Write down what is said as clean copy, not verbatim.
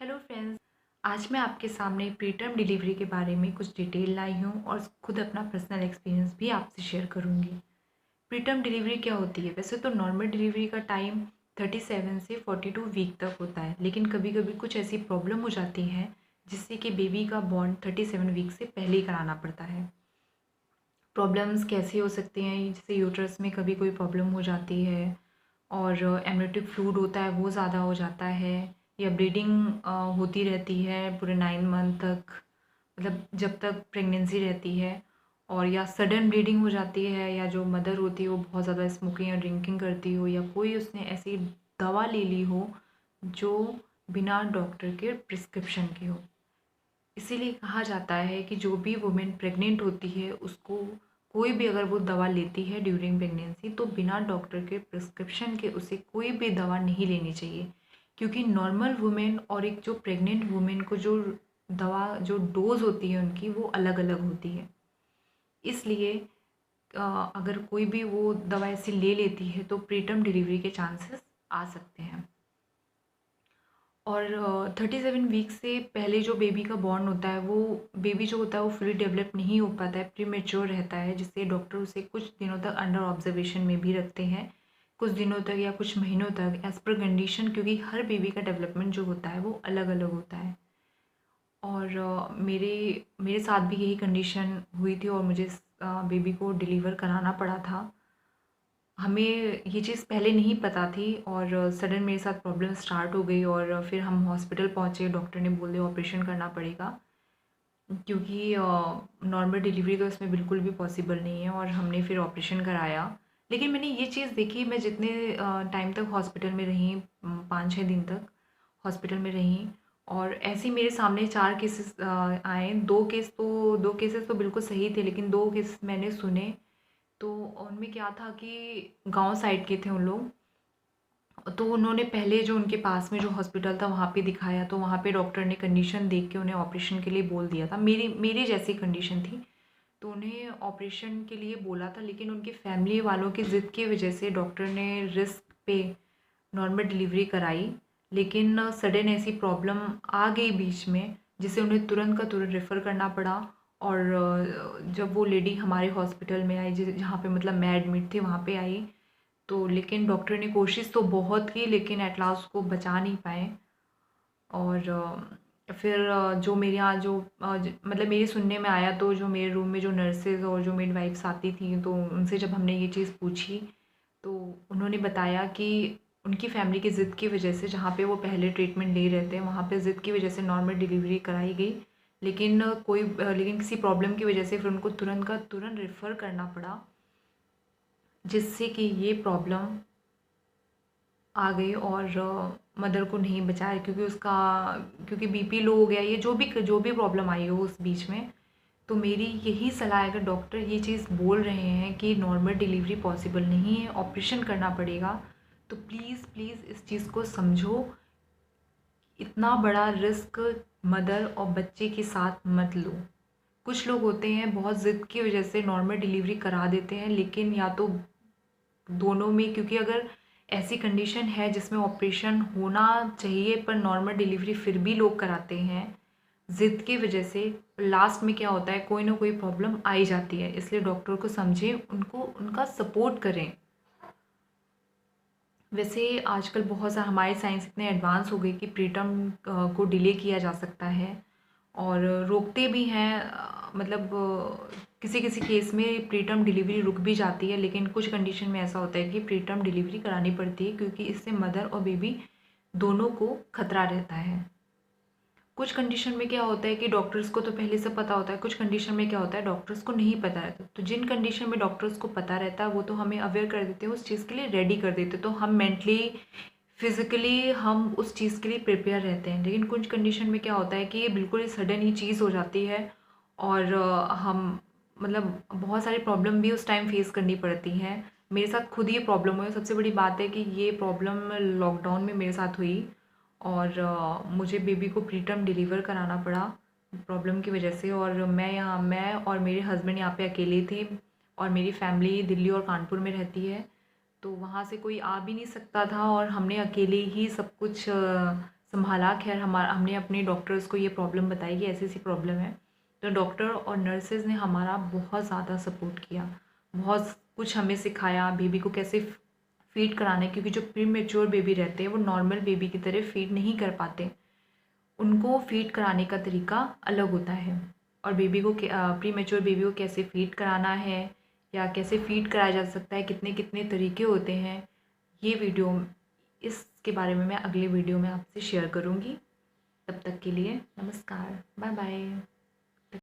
Hello friends. आज मैं आपके सामने प्रीटर्म डिलीवरी के बारे में कुछ डिटेल लाई हूँ और खुद अपना पर्सनल एक्सपीरियंस भी आपसे शेयर करूँगी। प्रीटर्म डिलीवरी क्या होती है? वैसे तो नॉर्मल डिलीवरी का टाइम 37 से 42 वीक तक होता है, लेकिन कभी कभी कुछ ऐसी प्रॉब्लम हो जाती है जिससे कि बेबी का बॉर्न 37 वीक से पहले ही कराना पड़ता है। प्रॉब्लम्स कैसी हो सकती हैं? जैसे यूट्रस में कभी कोई प्रॉब्लम हो जाती है और एमनियोटिक फ्लूइड होता है वो ज़्यादा हो जाता है, या ब्लीडिंग होती रहती है पूरे 9 मंथ तक, मतलब जब तक प्रेगनेंसी रहती है, और या सडन ब्लीडिंग हो जाती है, या जो मदर होती है वो बहुत ज़्यादा स्मोकिंग या ड्रिंकिंग करती हो, या कोई उसने ऐसी दवा ले ली हो जो बिना डॉक्टर के प्रिस्क्रिप्शन की हो। इसीलिए कहा जाता है कि जो भी वुमेन प्रेग्नेंट होती है उसको कोई भी अगर वो दवा लेती है ड्यूरिंग प्रेगनेंसी, तो बिना डॉक्टर के प्रिस्क्रिप्शन के उसे कोई भी दवा नहीं लेनी चाहिए, क्योंकि नॉर्मल वुमेन और एक जो प्रेग्नेंट वुमेन को जो दवा जो डोज होती है उनकी वो अलग अलग होती है। इसलिए अगर कोई भी वो दवा ऐसी ले लेती है तो प्रीटर्म डिलीवरी के चांसेस आ सकते हैं। और 37 वीक से पहले जो बेबी का बॉर्न होता है, वो बेबी जो होता है वो फुली डेवलप नहीं हो पाता है, प्रीमेच्योर रहता है, जिससे डॉक्टर उसे कुछ दिनों तक अंडर ऑब्जर्वेशन में भी रखते हैं, कुछ दिनों तक या कुछ महीनों तक एज पर कंडीशन, क्योंकि हर बेबी का डेवलपमेंट जो होता है वो अलग अलग होता है। और मेरे मेरे साथ भी यही कंडीशन हुई थी और मुझे बेबी को डिलीवर कराना पड़ा था। हमें ये चीज़ पहले नहीं पता थी और सडन मेरे साथ प्रॉब्लम स्टार्ट हो गई, और फिर हम हॉस्पिटल पहुँचे। डॉक्टर ने बोल दिया ऑपरेशन करना पड़ेगा, क्योंकि नॉर्मल डिलीवरी तो इसमें बिल्कुल भी पॉसिबल नहीं है, और हमने फिर ऑपरेशन कराया। लेकिन मैंने ये चीज़ देखी, मैं जितने टाइम तक हॉस्पिटल में रही, 5-6 दिन तक हॉस्पिटल में रही, और ऐसे ही मेरे सामने 4 केसेस आए। 2 केसेस तो बिल्कुल सही थे, लेकिन 2 केस मैंने सुने। तो उनमें क्या था कि गांव साइड के थे उन लोग। तो उन्होंने पहले जो उनके पास में जो हॉस्पिटल था वहाँ पे दिखाया, तो वहाँ पे डॉक्टर ने कंडीशन देख के उन्हें ऑपरेशन के लिए बोल दिया था। मेरी मेरी जैसी कंडीशन थी, तो उन्हें ऑपरेशन के लिए बोला था, लेकिन उनके फैमिली वालों की ज़िद की वजह से डॉक्टर ने रिस्क पे नॉर्मल डिलीवरी कराई। लेकिन सडन ऐसी प्रॉब्लम आ गई बीच में, जिसे उन्हें तुरंत का तुरंत रेफ़र करना पड़ा। और जब वो लेडी हमारे हॉस्पिटल में आई, जहाँ पे मतलब मैं एडमिट थी, वहाँ पे आई, तो लेकिन डॉक्टर ने कोशिश तो बहुत की, लेकिन एट लास्ट उसको बचा नहीं पाए। और फिर जो मेरे यहाँ जो मतलब मेरे सुनने में आया, तो जो मेरे रूम में जो नर्सेज़ और जो मिडवाइफ्स आती थी, तो उनसे जब हमने ये चीज़ पूछी, तो उन्होंने बताया कि उनकी फैमिली की ज़िद की वजह से, जहाँ पे वो पहले ट्रीटमेंट ले रहे थे, वहाँ पे ज़िद की वजह से नॉर्मल डिलीवरी कराई गई। लेकिन किसी प्रॉब्लम की वजह से फिर उनको तुरंत का तुरंत रेफ़र करना पड़ा, जिससे कि ये प्रॉब्लम आ गई और मदर को नहीं बचाया, क्योंकि बीपी लो हो गया, ये जो भी प्रॉब्लम आई हो उस बीच में। तो मेरी यही सलाह है, अगर डॉक्टर ये चीज़ बोल रहे हैं कि नॉर्मल डिलीवरी पॉसिबल नहीं है, ऑपरेशन करना पड़ेगा, तो प्लीज़ प्लीज़ इस चीज़ को समझो। इतना बड़ा रिस्क मदर और बच्चे के साथ मत लो। कुछ लोग होते हैं बहुत ज़िद की वजह से नॉर्मल डिलीवरी करा देते हैं, लेकिन या तो दोनों में, क्योंकि अगर ऐसी कंडीशन है जिसमें ऑपरेशन होना चाहिए पर नॉर्मल डिलीवरी फिर भी लोग कराते हैं ज़िद की वजह से, लास्ट में क्या होता है, कोई ना कोई प्रॉब्लम आ ही जाती है। इसलिए डॉक्टर को समझें, उनको उनका सपोर्ट करें। वैसे आजकल बहुत सारा हमारी साइंस इतने एडवांस हो गई कि प्रीटर्म को डिले किया जा सकता है, और रोकते भी हैं। मतलब किसी किसी केस में प्रीटर्म डिलीवरी रुक भी जाती है, लेकिन कुछ कंडीशन में ऐसा होता है कि प्रीटर्म डिलीवरी करानी पड़ती है, क्योंकि इससे मदर और बेबी दोनों को खतरा रहता है। कुछ कंडीशन में क्या होता है कि डॉक्टर्स को तो पहले से पता होता है, कुछ कंडीशन में क्या होता है डॉक्टर्स को नहीं पता रहता। तो जिन कंडीशन में डॉक्टर्स को पता रहता है वो तो हमें अवेयर कर देते हैं, उस चीज़ के लिए रेडी कर देते हैं, तो हम मेंटली फिज़िकली हम उस चीज़ के लिए प्रिपेयर रहते हैं। लेकिन कुछ कंडीशन में क्या होता है कि ये बिल्कुल ही सडन ही चीज़ हो जाती है, और हम मतलब बहुत सारी प्रॉब्लम भी उस टाइम फेस करनी पड़ती हैं। मेरे साथ खुद ये प्रॉब्लम हुई। सबसे बड़ी बात है कि ये प्रॉब्लम लॉकडाउन में मेरे साथ हुई, और मुझे बेबी को प्रीटर्म डिलीवर कराना पड़ा प्रॉब्लम की वजह से। और मैं और मेरे हस्बैंड यहाँ पे अकेले थे, और मेरी फैमिली दिल्ली और कानपुर में रहती है, तो वहाँ से कोई आ भी नहीं सकता था, और हमने अकेले ही सब कुछ संभाला। खैर हमने अपने डॉक्टर्स को ये प्रॉब्लम बताई कि ऐसी ऐसी प्रॉब्लम है, तो डॉक्टर और नर्सेज ने हमारा बहुत ज़्यादा सपोर्ट किया, बहुत कुछ हमें सिखाया बेबी को कैसे फीड कराना है, क्योंकि जो प्री मेच्योर बेबी रहते हैं वो नॉर्मल बेबी की तरह फीड नहीं कर पाते, उनको फीड कराने का तरीका अलग होता है। और बेबी को प्री मेच्योर बेबी को कैसे फीड कराना है या कैसे फीड कराया जा सकता है, कितने कितने तरीके होते हैं, ये वीडियो इसके बारे में मैं अगले वीडियो में आपसे शेयर करूँगी। तब तक के लिए नमस्कार, बाय बाय।